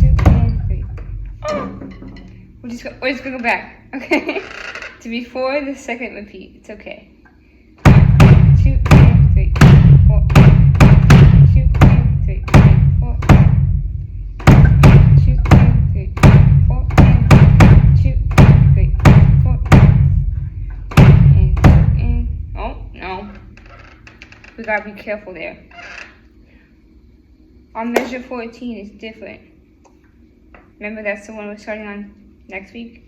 2 and 3. We're just gonna go back, okay? To before the second repeat. It's okay. 2 and 3, 4. 2 and 3, 4. 2 and 3, 4. 2 and 3, 4. And 2 and no. We gotta be careful there. Our measure 14 is different. Remember, that's the one we're starting on next week?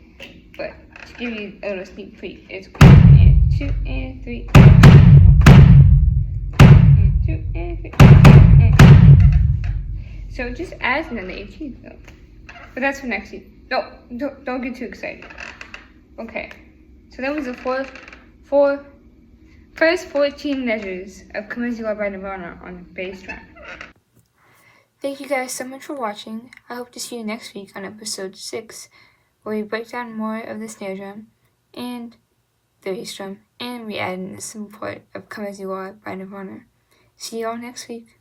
But to give you a little sneak peek, it's 1 and 2 and 3. And 2 and 3. And. So it just adds another 18th though. But that's for next week. No, don't get too excited. Okay. So that was the first 14 measures of Come As You Are by Nirvana on the bass drum. Thank you guys so much for watching. I hope to see you next week on episode 6, where we break down more of the snare drum and the bass drum, and we add in the cymbal part of Come As You Are by Nirvana. See you all next week.